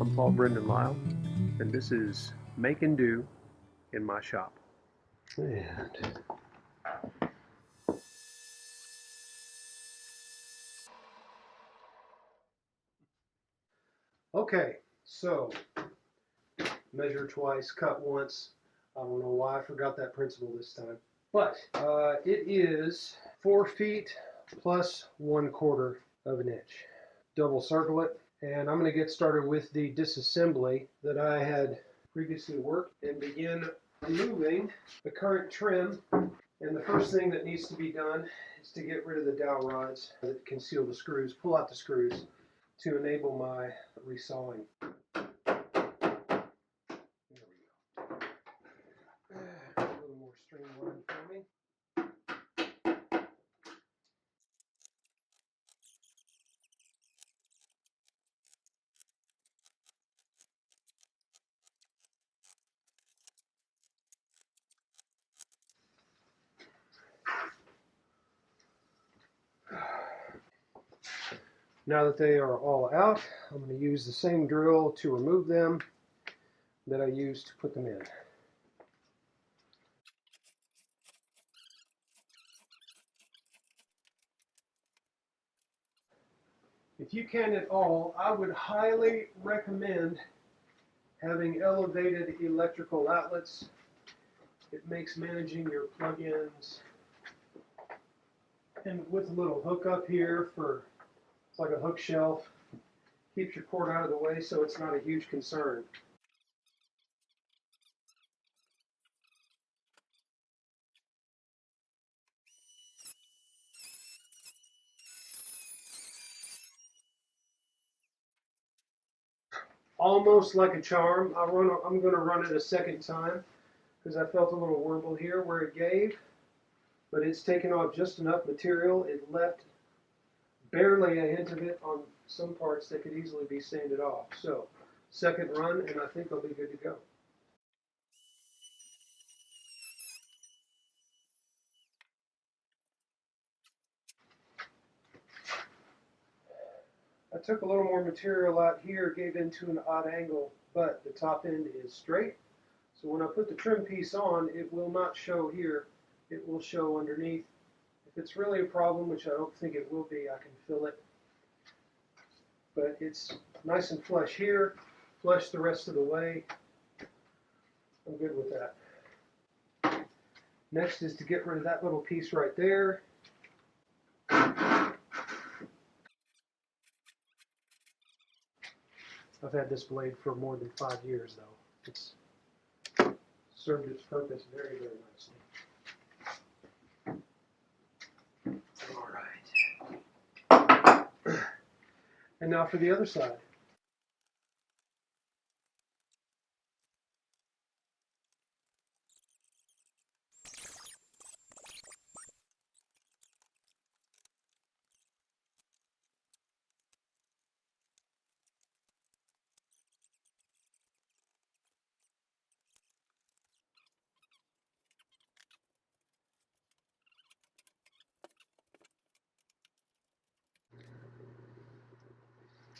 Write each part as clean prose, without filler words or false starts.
I'm Paul Brendan Lyle, and this is Make and Do in my shop. And okay, so measure twice, cut once. I don't know why I forgot that principle this time, but it is 4 feet plus 1/4 of an inch. Double circle it, and I'm going to get started with the disassembly that I had previously worked and begin removing the current trim. And the first thing that needs to be done is to get rid of the dowel rods that conceal the screws, pull out the screws to enable my resawing. There we go. A little more streamlined for me. Now that they are all out, I'm going to use the same drill to remove them that I used to put them in. If you can at all, I would highly recommend having elevated electrical outlets. It makes managing your plug-ins, and with a little hook up here for, it's like a hook shelf, keeps your cord out of the way so it's not a huge concern. Almost like a charm. I'm going to run it a second time because I felt a little warble here where it gave, but it's taken off just enough material. It left barely a hint of it on some parts that could easily be sanded off. So second run, and I think I'll be good to go. I took a little more material out here, gave into an odd angle, but the top end is straight. So when I put the trim piece on, it will not show here. It will show underneath. If it's really a problem, which I don't think it will be, I can fill it. But it's nice and flush here, flush the rest of the way. I'm good with that. Next is to get rid of that little piece right there. I've had this blade for more than 5 years, though. It's served its purpose very, very nicely. All right. And now for the other side.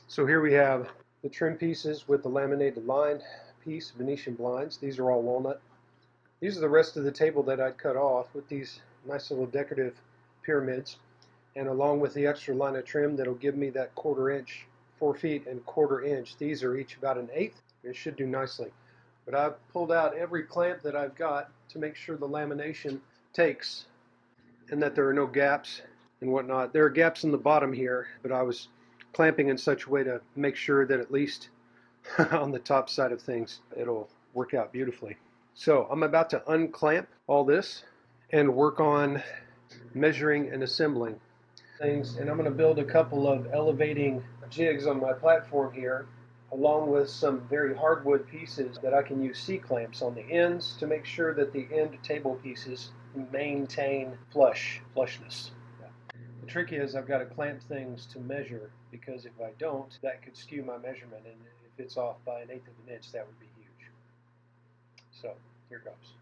So here we have the trim pieces with the laminated lined piece, Venetian blinds. These are all walnut. These are the rest of the table that I'd cut off with these nice little decorative pyramids, and along with the extra line of trim that'll give me that 1/4 inch, 4 feet and 1/4 inch. These are each about 1/8. It should do nicely. But I've pulled out every clamp that I've got to make sure the lamination takes and that there are no gaps and whatnot. There are gaps in the bottom here, but I was clamping in such a way to make sure that at least on the top side of things it'll work out beautifully. So I'm about to unclamp all this and work on measuring and assembling things, and I'm going to build a couple of elevating jigs on my platform here, along with some very hardwood pieces that I can use C-clamps on the ends to make sure that the end table pieces maintain flushness. The trick is I've got to clamp things to measure, because if I don't, that could skew my measurement, and if it's off by 1/8 of an inch, that would be huge. So here goes.